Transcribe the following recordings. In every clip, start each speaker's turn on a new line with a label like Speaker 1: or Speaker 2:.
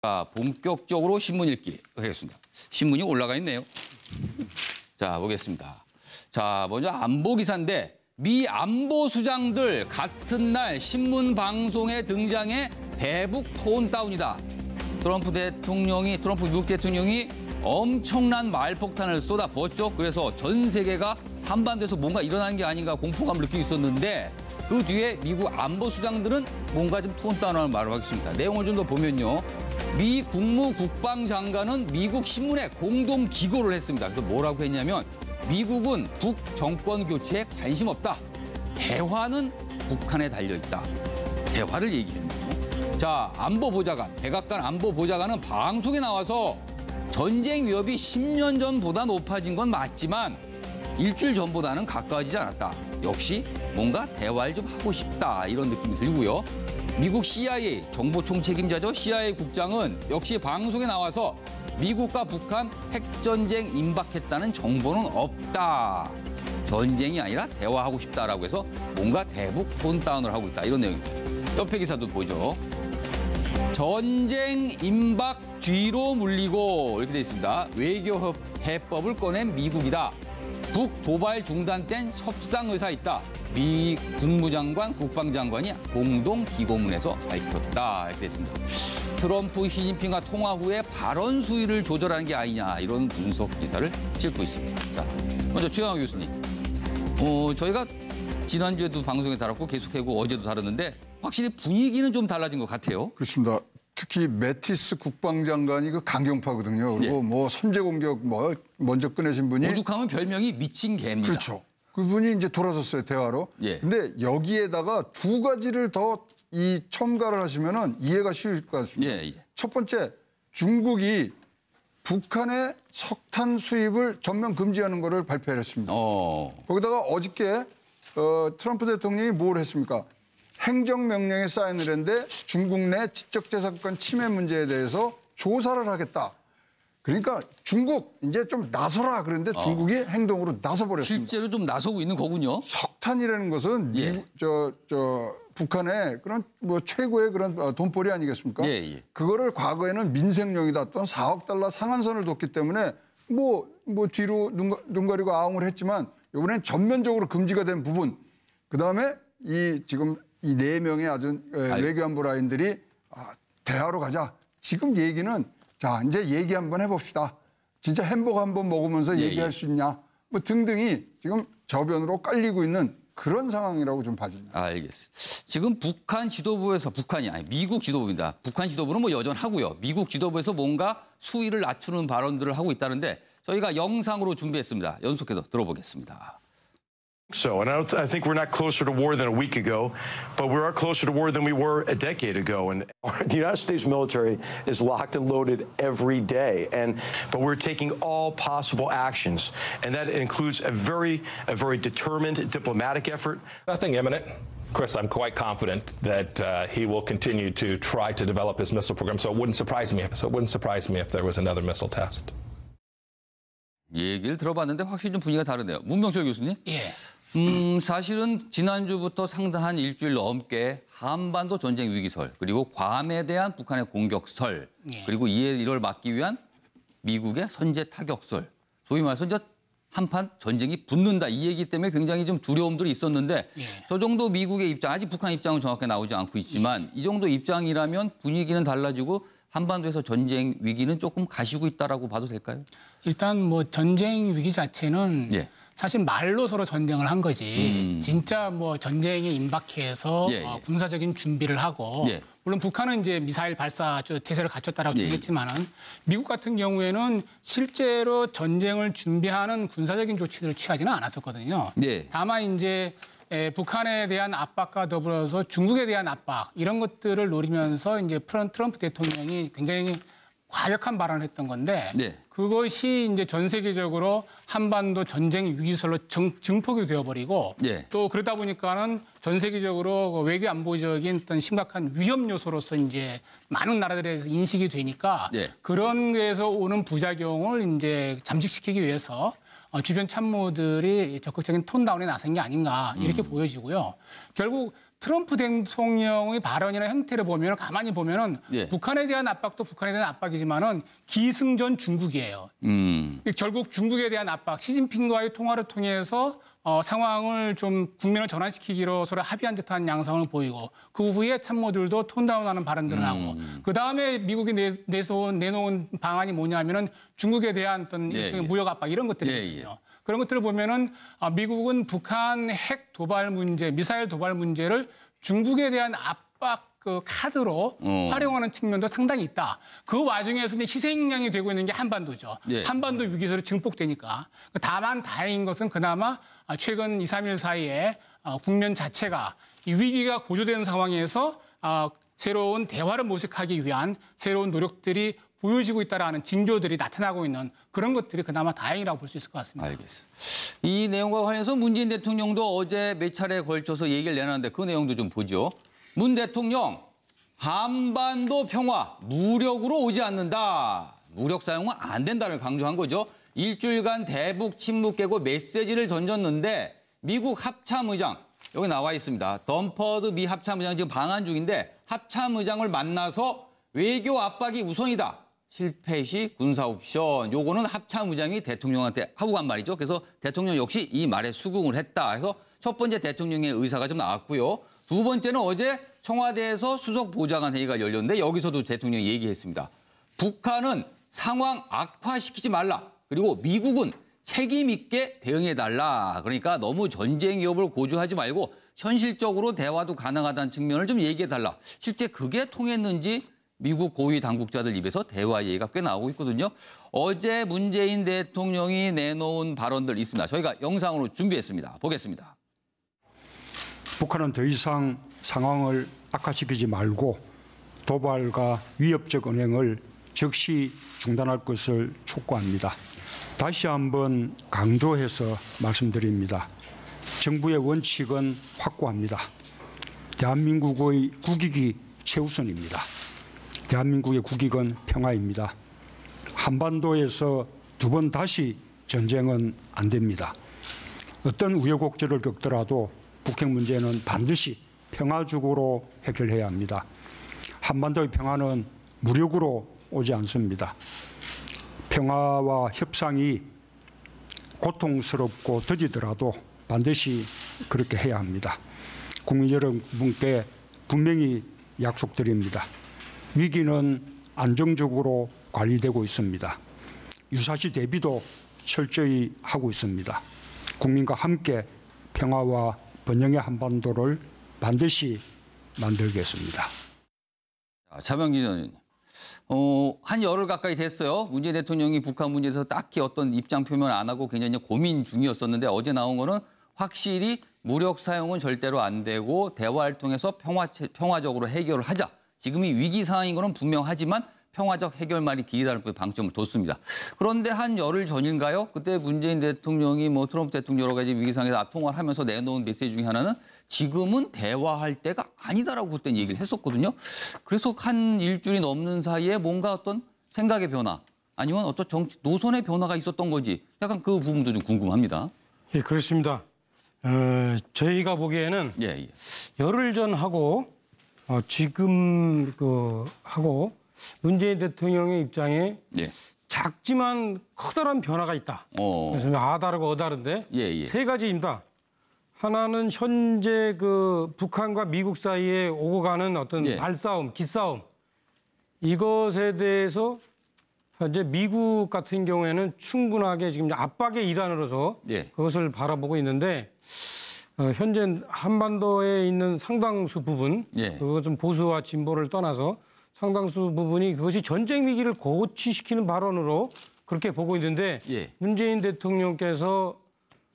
Speaker 1: 자, 본격적으로 신문 읽기 하겠습니다. 신문이 올라가 있네요. 자, 보겠습니다. 자, 먼저 안보 기사인데 미 안보 수장들 같은 날 신문 방송에 등장해 대북 톤 다운이다. 트럼프 미국 대통령이 엄청난 말폭탄을 쏟아부었죠. 그래서 전 세계가 한반도에서 뭔가 일어나는 게 아닌가 공포감을 느끼고 있었는데 그 뒤에 미국 안보 수장들은 뭔가 좀 톤 다운하는 말을 하겠습니다. 내용을 좀 더 보면요. 미 국무국방장관은 미국 신문에 공동 기고를 했습니다. 그래서 뭐라고 했냐면 미국은 북 정권 교체에 관심 없다. 대화는 북한에 달려있다. 대화를 얘기했네요. 자, 안보보좌관, 백악관 안보보좌관은 방송에 나와서 전쟁 위협이 10년 전보다 높아진 건 맞지만 일주일 전보다는 가까워지지 않았다. 역시 뭔가 대화를 좀 하고 싶다. 이런 느낌이 들고요. 미국 CIA 정보총책임자죠. CIA 국장은 역시 방송에 나와서 미국과 북한 핵전쟁 임박했다는 정보는 없다. 전쟁이 아니라 대화하고 싶다라고 해서 뭔가 대북 톤 다운을 하고 있다. 이런 내용입니다. 옆에 기사도 보죠. 전쟁 임박 뒤로 물리고 이렇게 돼 있습니다. 외교 해법을 꺼낸 미국이다. 북 도발 중단된 협상 의사 있다. 미 국무장관, 국방장관이 공동 기고문에서 밝혔다. 이렇게 됐습니다. 트럼프 시진핑과 통화 후에 발언 수위를 조절하는 게 아니냐 이런 분석 기사를 싣고 있습니다. 자, 먼저 최영학 교수님. 저희가 지난주에도 방송에 다뤘고 계속하고 어제도 다뤘는데 확실히 분위기는 좀 달라진 것 같아요.
Speaker 2: 그렇습니다. 특히 매티스 국방장관이 그 강경파거든요. 그리고 뭐 선제 공격 먼저 꺼내신 분이
Speaker 1: 오죽하면 별명이 미친 개입니다.
Speaker 2: 그렇죠. 그분이 이제 돌아섰어요, 대화로.
Speaker 1: 예.
Speaker 2: 근데 여기에다가 두 가지를 더 첨가를 하시면은 이해가 쉬울 것 같습니다.
Speaker 1: 예.
Speaker 2: 첫 번째, 중국이 북한의 석탄 수입을 전면 금지하는 거를 발표를 했습니다. 거기다가 어저께 트럼프 대통령이 뭘 했습니까? 행정명령에 사인을 했는데 중국 내 지적재산권 침해 문제에 대해서 조사를 하겠다. 그러니까 중국 이제 좀 나서라 그런데 중국이 행동으로 나서버렸습니다.
Speaker 1: 실제로 좀 나서고 있는 거군요.
Speaker 2: 석탄이라는 것은 북한의 그런 뭐 최고의 그런 돈벌이 아니겠습니까? 그거를 과거에는 민생용이다 또는 4억 달러 상한선을 뒀기 때문에 뭐 뒤로 눈 가리고 아웅을 했지만 이번엔 전면적으로 금지가 된 부분. 그다음에 지금 이 4명의 아주 외교안보 라인들이 대화로 가자. 지금 얘기는 자 이제 얘기 한번 해봅시다. 진짜 햄버거 한번 먹으면서 얘기할 수 있냐. 뭐 등등이 지금 저변으로 깔리고 있는 그런 상황이라고 좀 봐집니다.
Speaker 1: 알겠습니다. 지금 북한 지도부에서 북한이 아니 미국 지도부입니다. 북한 지도부는 뭐 여전하고요. 미국 지도부에서 뭔가 수위를 낮추는 발언들을 하고 있다는데 저희가 영상으로 준비했습니다. 연속해서 들어보겠습니다.
Speaker 3: So, and I think we're not closer to war than a week ago, but we are closer to war than we were a decade ago. And
Speaker 4: the United States military is locked and loaded every day,
Speaker 3: but we're taking all possible actions, and that includes a very determined diplomatic effort.
Speaker 5: Nothing imminent. Chris, I'm quite confident that he will continue to try to develop his missile program. So it wouldn't surprise me if there was another missile test.
Speaker 1: 얘기를 들어봤는데 확실히 좀 분위기가 다르네요. 문명철 교수님.
Speaker 6: 예.
Speaker 1: 사실은 지난주부터 상당한 일주일 넘게 한반도 전쟁 위기설 그리고 괌에 대한 북한의 공격설 그리고 이를 막기 위한 미국의 선제 타격설 소위 말해서 이제 한판 전쟁이 붙는다 이 얘기 때문에 굉장히 좀 두려움들이 있었는데 저 정도 미국의 입장 아직 북한 입장은 정확하게 나오지 않고 있지만 이 정도 입장이라면 분위기는 달라지고 한반도에서 전쟁 위기는 조금 가시고 있다라고 봐도 될까요?
Speaker 6: 일단 뭐 전쟁 위기 자체는 사실 말로 서로 전쟁을 한 거지 진짜 뭐 전쟁에 임박해서 군사적인 준비를 하고 물론 북한은 이제 미사일 발사 태세를 갖췄다라고 얘기했지만은 미국 같은 경우에는 실제로 전쟁을 준비하는 군사적인 조치들을 취하지는 않았었거든요. 다만 이제 북한에 대한 압박과 더불어서 중국에 대한 압박 이런 것들을 노리면서 이제 트럼프 대통령이 굉장히 과격한 발언을 했던 건데 그것이 이제 전 세계적으로 한반도 전쟁 위기설로 증폭이 되어버리고 또 그러다 보니까는 전 세계적으로 외교 안보적인 어떤 심각한 위험 요소로서 이제 많은 나라들에 인식이 되니까 그런 데에서 오는 부작용을 이제 잠식시키기 위해서 주변 참모들이 적극적인 톤다운에 나선 게 아닌가 이렇게 보여지고요. 결국 트럼프 대통령의 발언이나 형태를 보면 가만히 보면은
Speaker 1: 예.
Speaker 6: 북한에 대한 압박도 북한에 대한 압박이지만은 기승전 중국이에요. 결국 중국에 대한 압박, 시진핑과의 통화를 통해서 상황을 좀 국면을 전환시키기로 서로 합의한 듯한 양상을 보이고 그 후에 참모들도 톤다운하는 발언들을 하고 그 다음에 미국이 내놓은 방안이 뭐냐면은 중국에 대한 어떤 일종의 무역 압박 이런 것들이거든요. 그런 것들을 보면은 미국은 북한 핵 도발 문제, 미사일 도발 문제를 중국에 대한 압박 그 카드로 활용하는 측면도 상당히 있다. 그 와중에서 이제 희생양이 되고 있는 게 한반도죠.
Speaker 1: 예.
Speaker 6: 한반도 위기설이 증폭되니까. 다만 다행인 것은 그나마 최근 2, 3일 사이에 국면 자체가 이 위기가 고조되는 상황에서 새로운 대화를 모색하기 위한 새로운 노력들이 보여지고 있다라는 징조들이 나타나고 있는 그런 것들이 그나마 다행이라고 볼 수 있을 것 같습니다.
Speaker 1: 알겠습니다. 이 내용과 관련해서 문재인 대통령도 어제 몇 차례에 걸쳐서 얘기를 내놨는데 그 내용도 좀 보죠. 문 대통령, 한반도 평화 무력으로 오지 않는다. 무력 사용은 안 된다를 강조한 거죠. 일주일간 대북 침묵 깨고 메시지를 던졌는데 미국 합참의장, 여기 나와 있습니다. 덤퍼드 미 합참의장 지금 방한 중인데 합참의장을 만나서 외교 압박이 우선이다. 실패 시 군사 옵션. 요거는 합참의장이 대통령한테 하고 간 말이죠. 그래서 대통령 역시 이 말에 수긍을 했다. 해서 첫 번째 대통령의 의사가 좀 나왔고요. 두 번째는 어제 청와대에서 수석 보좌관 회의가 열렸는데 여기서도 대통령이 얘기했습니다. 북한은 상황 악화시키지 말라. 그리고 미국은 책임 있게 대응해달라. 그러니까 너무 전쟁 위협을 고조하지 말고 현실적으로 대화도 가능하다는 측면을 좀 얘기해달라. 실제 그게 통했는지 미국 고위 당국자들 입에서 대화 얘기가 꽤 나오고 있거든요. 어제 문재인 대통령이 내놓은 발언들 있습니다. 저희가 영상으로 준비했습니다. 보겠습니다.
Speaker 7: 북한은 더 이상 상황을 악화시키지 말고 도발과 위협적 언행을 즉시 중단할 것을 촉구합니다. 다시 한번 강조해서 말씀드립니다. 정부의 원칙은 확고합니다. 대한민국의 국익이 최우선입니다. 대한민국의 국익은 평화입니다. 한반도에서 두 번 다시 전쟁은 안 됩니다. 어떤 우여곡절을 겪더라도 북핵 문제는 반드시 평화적으로 해결해야 합니다. 한반도의 평화는 무력으로 오지 않습니다. 평화와 협상이 고통스럽고 더디더라도 반드시 그렇게 해야 합니다. 국민 여러분께 분명히 약속드립니다. 위기는 안정적으로 관리되고 있습니다. 유사시 대비도 철저히 하고 있습니다. 국민과 함께 평화와 번영의 한반도를 반드시 만들겠습니다.
Speaker 1: 차명진 의원님, 한 열흘 가까이 됐어요. 문재인 대통령이 북한 문제에서 딱히 어떤 입장 표명을 안 하고 굉장히 고민 중이었었는데 어제 나온 거는 확실히 무력 사용은 절대로 안 되고 대화를 통해서 평화적으로 해결을 하자. 지금이 위기 상황인 거는 분명하지만 평화적 해결만이 길이라는 방점을 뒀습니다. 그런데 한 열흘 전인가요? 그때 문재인 대통령이 트럼프 대통령 여러 가지 위기 상황에서 통화를 하면서 내놓은 메시지 중에 하나는 지금은 대화할 때가 아니다라고 그때 얘기를 했었거든요. 그래서 한 일주일이 넘는 사이에 뭔가 어떤 생각의 변화 아니면 어떤 정치 노선의 변화가 있었던 건지 약간 그 부분도 좀 궁금합니다.
Speaker 8: 예, 그렇습니다. 저희가 보기에는 열흘 전하고 지금 하고 문재인 대통령의 입장에 작지만 커다란 변화가 있다. 그래서 아다르고 어다른데 세 가지입니다. 하나는 현재 북한과 미국 사이에 오고 가는 어떤 발싸움, 기싸움 이것에 대해서 현재 미국 같은 경우에는 충분하게 지금 압박의 일환으로서 그것을 바라보고 있는데 현재 한반도에 있는 상당수 부분, 그것은 보수와 진보를 떠나서 상당수 부분이 그것이 전쟁 위기를 고취시키는 발언으로 그렇게 보고 있는데 문재인 대통령께서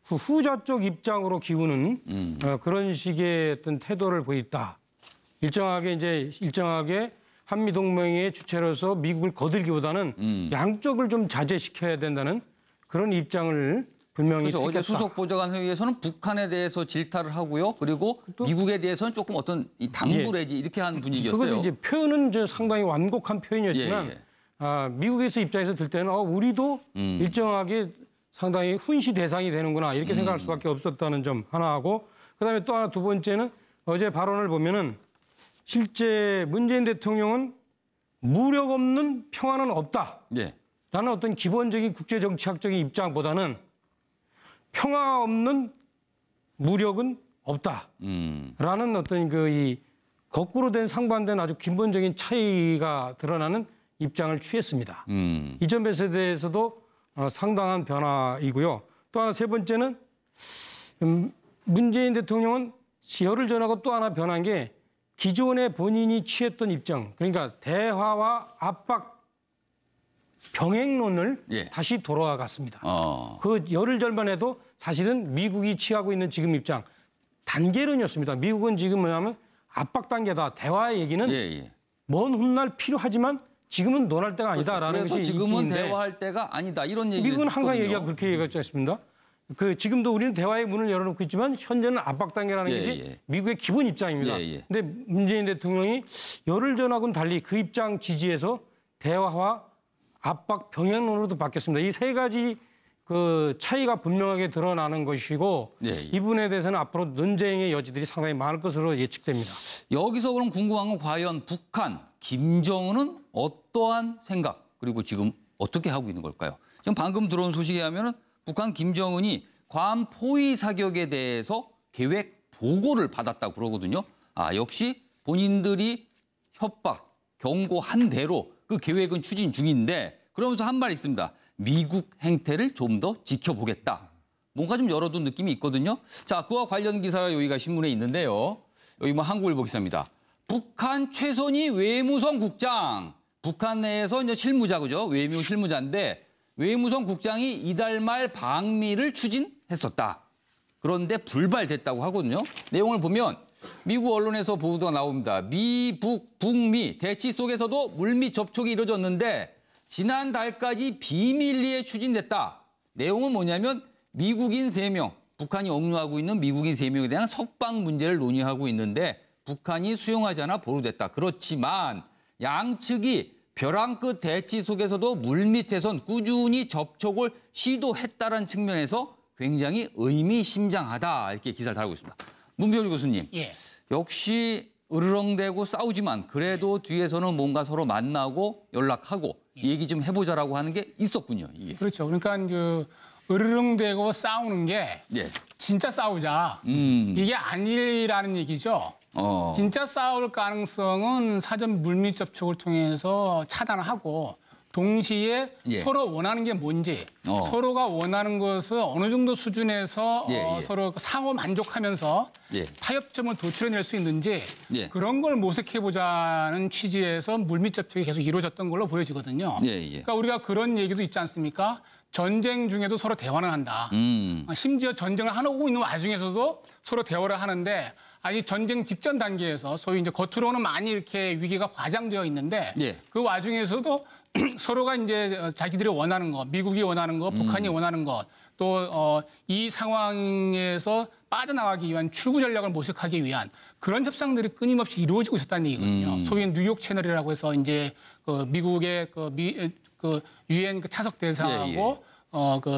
Speaker 8: 후자 쪽 입장으로 기우는 그런 식의 어떤 태도를 보였다. 일정하게 한미 동맹의 주체로서 미국을 거들기보다는 양쪽을 좀 자제시켜야 된다는 그런 입장을 분명히
Speaker 1: 그래서 어제 수석 보좌관 회의에서는 북한에 대해서 질타를 하고요. 그리고 미국에 대해서는 조금 어떤 당부래지 이렇게 한 분위기였어요.
Speaker 8: 그것은 이제 표현은 상당히 완곡한 표현이었지만 미국에서 입장에서 들 때는 우리도 일정하게 상당히 훈시 대상이 되는구나 이렇게 생각할 수밖에 없었다는 점 하나 하고 그다음에 또 하나 두 번째는 어제 발언을 보면은 실제 문재인 대통령은 무력 없는 평화는 없다.
Speaker 1: 예.
Speaker 8: 라는 어떤 기본적인 국제정치학적인 입장보다는 평화 없는 무력은 없다. 라는 어떤 이 거꾸로 된 상반된 아주 근본적인 차이가 드러나는 입장을 취했습니다. 이 점에 대해서도 상당한 변화이고요. 또 하나 세 번째는 문재인 대통령은 열흘 전하고 또 하나 변한 게 기존에 본인이 취했던 입장, 그러니까 대화와 압박 병행론을
Speaker 1: 예.
Speaker 8: 다시 돌아갔습니다. 그 열흘 전만 해도 사실은 미국이 취하고 있는 지금 입장, 단계론이었습니다. 미국은 지금 뭐냐면 압박 단계다. 대화의 얘기는 먼 훗날 필요하지만 지금은 논할 때가 아니다라는
Speaker 1: 그래서
Speaker 8: 것이
Speaker 1: 지금은
Speaker 8: 입장인데
Speaker 1: 대화할 때가 아니다. 이런 얘기를
Speaker 8: 미국은 항상
Speaker 1: 했거든요.
Speaker 8: 얘기하고 그렇게 얘기하지 않습니다. 지금도 우리는 대화의 문을 열어놓고 있지만 현재는 압박 단계라는 것이 미국의 기본 입장입니다. 그런데 문재인 대통령이 열흘 전하고는 달리 그 입장 지지해서 대화와 압박 병행론으로도 바뀌었습니다. 이 세 가지 그 차이가 분명하게 드러나는 것이고 이 부분에 대해서는 앞으로 논쟁의 여지들이 상당히 많을 것으로 예측됩니다.
Speaker 1: 여기서 그럼 궁금한 건 과연 북한, 김정은은 어떠한 생각 그리고 지금 어떻게 하고 있는 걸까요? 지금 방금 들어온 소식에 하면은 북한 김정은이 괌 포위 사격에 대해서 계획 보고를 받았다고 그러거든요. 역시 본인들이 협박, 경고한 대로 그 계획은 추진 중인데 그러면서 한 말 있습니다. 미국 행태를 좀 더 지켜보겠다. 뭔가 좀 열어둔 느낌이 있거든요. 자, 그와 관련 기사가 여기가 신문에 있는데요. 여기 뭐 한국일보 기사입니다. 북한 최선희 외무성 국장. 북한 내에서 이제 실무자, 그죠? 외무 실무자인데 외무성 국장이 이달 말 방미를 추진했었다. 그런데 불발됐다고 하거든요. 내용을 보면 미국 언론에서 보도가 나옵니다. 미, 북, 북미 대치 속에서도 물밑 접촉이 이루어졌는데 지난달까지 비밀리에 추진됐다. 내용은 뭐냐면 미국인 3명, 북한이 억류하고 있는 미국인 3명에 대한 석방 문제를 논의하고 있는데 북한이 수용하지 않아 보류됐다. 그렇지만 양측이 벼랑 끝 대치 속에서도 물밑에선 꾸준히 접촉을 시도했다는 측면에서 굉장히 의미심장하다. 이렇게 기사를 달고 있습니다. 문병주 교수님, 역시 으르렁대고 싸우지만 그래도 뒤에서는 뭔가 서로 만나고 연락하고 얘기 좀 해보자라고 하는 게 있었군요. 이게.
Speaker 6: 그렇죠. 그러니까 으르렁대고 싸우는 게 진짜 싸우자. 이게 아니라는 얘기죠. 진짜 싸울 가능성은 사전 물밑 접촉을 통해서 차단하고 동시에 서로 원하는 게 뭔지 서로가 원하는 것을 어느 정도 수준에서 서로 상호 만족하면서 타협점을 도출해낼 수 있는지 그런 걸 모색해보자는 취지에서 물밑 접촉이 계속 이루어졌던 걸로 보여지거든요. 그러니까 우리가 그런 얘기도 있지 않습니까? 전쟁 중에도 서로 대화는 한다. 심지어 전쟁을 하고 있는 와중에서도 서로 대화를 하는데 아니 전쟁 직전 단계에서 소위 이제 겉으로는 많이 이렇게 위기가 과장되어 있는데 그 와중에서도 서로가 이제 자기들이 원하는 것, 미국이 원하는 것, 북한이 원하는 것, 또 이 상황에서 빠져나가기 위한 출구 전략을 모색하기 위한 그런 협상들이 끊임없이 이루어지고 있었다는 얘기거든요. 소위 뉴욕 채널이라고 해서 이제 미국의 유엔 차석 대사하고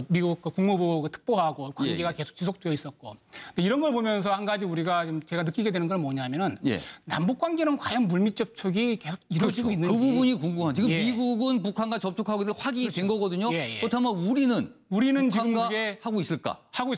Speaker 6: 미국 국무부 특보하고 관계가 계속 지속되어 있었고 이런 걸 보면서 한 가지 우리가 좀 제가 느끼게 되는 건 뭐냐면은 남북 관계는 과연 물밑 접촉이 계속 이루어지고 있는지
Speaker 1: 그 부분이 궁금한. 지금 미국은 북한과 접촉하고 있는데 확인이 된 거거든요. 그렇다면 우리는 지금 그게 하고 있을까?
Speaker 6: 하고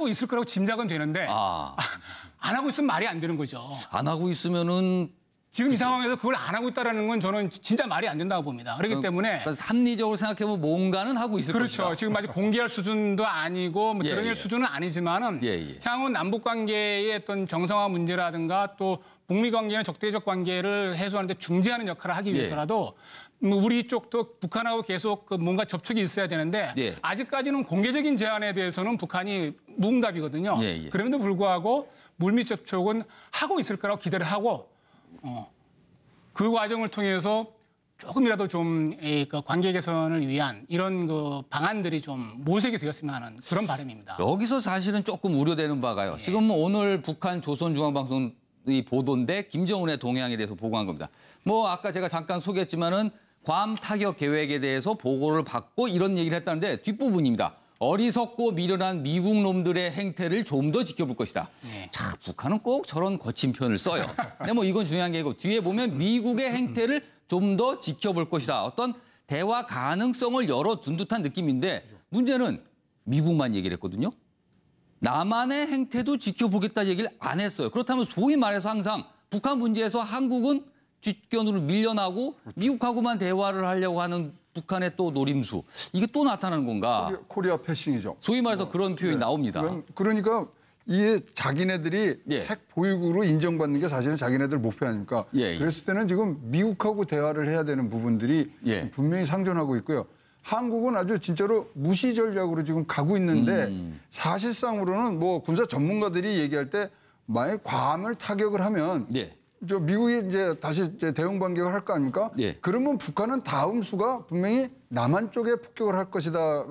Speaker 6: 있을 거라고 짐작은 되는데 안 하고 있으면 말이 안 되는 거죠.
Speaker 1: 안 하고 있으면은.
Speaker 6: 지금 이 상황에서 그걸 안 하고 있다는 건 저는 진짜 말이 안 된다고 봅니다. 그렇기 때문에
Speaker 1: 합리적으로 생각해보면 뭔가는 하고 있을 것이다.
Speaker 6: 그렇죠. 지금 아직 공개할 수준도 아니고 뭐 드러낼 수준은 아니지만은 향후 남북 관계의 어떤 정상화 문제라든가 또 북미 관계나 적대적 관계를 해소하는 데 중재하는 역할을 하기 위해서라도 우리 쪽도 북한하고 계속 뭔가 접촉이 있어야 되는데 아직까지는 공개적인 제안에 대해서는 북한이 무응답이거든요. 그럼에도 불구하고 물밑 접촉은 하고 있을 거라고 기대를 하고 그 과정을 통해서 조금이라도 좀 그 관계 개선을 위한 이런 그 방안들이 좀 모색이 되었으면 하는 그런 바람입니다.
Speaker 1: 여기서 사실은 조금 우려되는 바가요. 지금 오늘 북한 조선중앙방송의 보도인데 김정은의 동향에 대해서 보고한 겁니다. 뭐 아까 제가 잠깐 소개했지만은 괌 타격 계획에 대해서 보고를 받고 이런 얘기를 했다는데 뒷부분입니다. 어리석고 미련한 미국 놈들의 행태를 좀 더 지켜볼 것이다.
Speaker 6: 네.
Speaker 1: 자, 북한은 꼭 저런 거친 표현을 써요. 근데 뭐 이건 중요한 게 아니고 뒤에 보면 미국의 행태를 좀 더 지켜볼 것이다. 어떤 대화 가능성을 열어둔 듯한 느낌인데 문제는 미국만 얘기를 했거든요. 남한의 행태도 지켜보겠다 얘기를 안 했어요. 그렇다면 소위 말해서 항상 북한 문제에서 한국은 뒷견으로 밀려나고 미국하고만 대화를 하려고 하는 북한의 또 노림수. 이게 또 나타나는 건가?
Speaker 2: 코리아 패싱이죠.
Speaker 1: 소위 말해서 그런 표현이 나옵니다.
Speaker 2: 그러니까 이게 자기네들이 핵 보유국으로 인정받는 게 사실은 자기네들 목표 아닙니까? 그랬을 때는 지금 미국하고 대화를 해야 되는 부분들이 분명히 상존하고 있고요. 한국은 아주 진짜로 무시 전략으로 지금 가고 있는데 사실상으로는 뭐 군사 전문가들이 얘기할 때 만약 괌을 타격을 하면 저 미국이 이제 다시 이제 대응 반격을 할 거 아닙니까? 그러면 북한은 다음 수가 분명히 남한 쪽에 폭격을 할 것이다.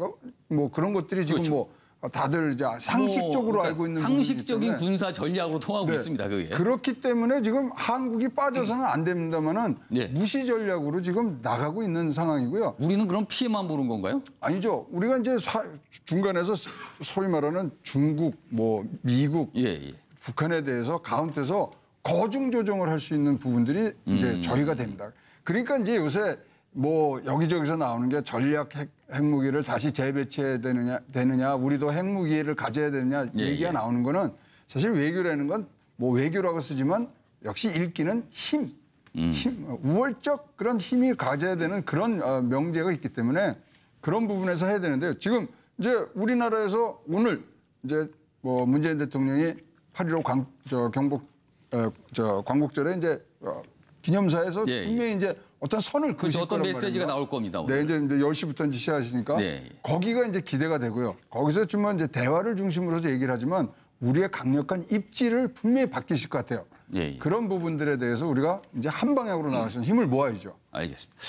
Speaker 2: 뭐 그런 것들이 지금 뭐 다들 이제 상식적으로
Speaker 1: 그러니까
Speaker 2: 알고 있는
Speaker 1: 상식적인 군사 전략으로 통하고 있습니다. 그게.
Speaker 2: 그렇기 때문에 지금 한국이 빠져서는 안 됩니다만은 무시 전략으로 지금 나가고 있는 상황이고요.
Speaker 1: 우리는 그럼 피해만 보는 건가요?
Speaker 2: 아니죠. 우리가 이제 중간에서 소위 말하는 중국, 뭐 미국, 북한에 대해서 가운데서 거중 조정을 할 수 있는 부분들이 이제 저희가 됩니다. 그러니까 이제 요새 뭐 여기저기서 나오는 게 전략 핵무기를 다시 재배치해야 되느냐, 우리도 핵무기를 가져야 되느냐 얘기가 나오는 거는 사실 외교라는 건 뭐 외교라고 쓰지만 역시 읽기는 힘, 우월적 그런 힘이 가져야 되는 그런 명제가 있기 때문에 그런 부분에서 해야 되는데요. 지금 이제 우리나라에서 오늘 이제 뭐 문재인 대통령이 8.15 광복절에 이제 기념사에서 분명히 이제 어떤 선을 그실
Speaker 1: 어떤
Speaker 2: 거란
Speaker 1: 메시지가
Speaker 2: 말입니다.
Speaker 1: 나올 겁니다. 오늘.
Speaker 2: 네, 이제 10시부터 이제 시작하시니까 거기가 이제 기대가 되고요. 거기서 지금 이제 대화를 중심으로 해서 얘기를 하지만 우리의 강력한 입지를 분명히 바뀌실 것 같아요. 그런 부분들에 대해서 우리가 이제 한 방향으로 나가서 힘을 모아야죠.
Speaker 1: 알겠습니다.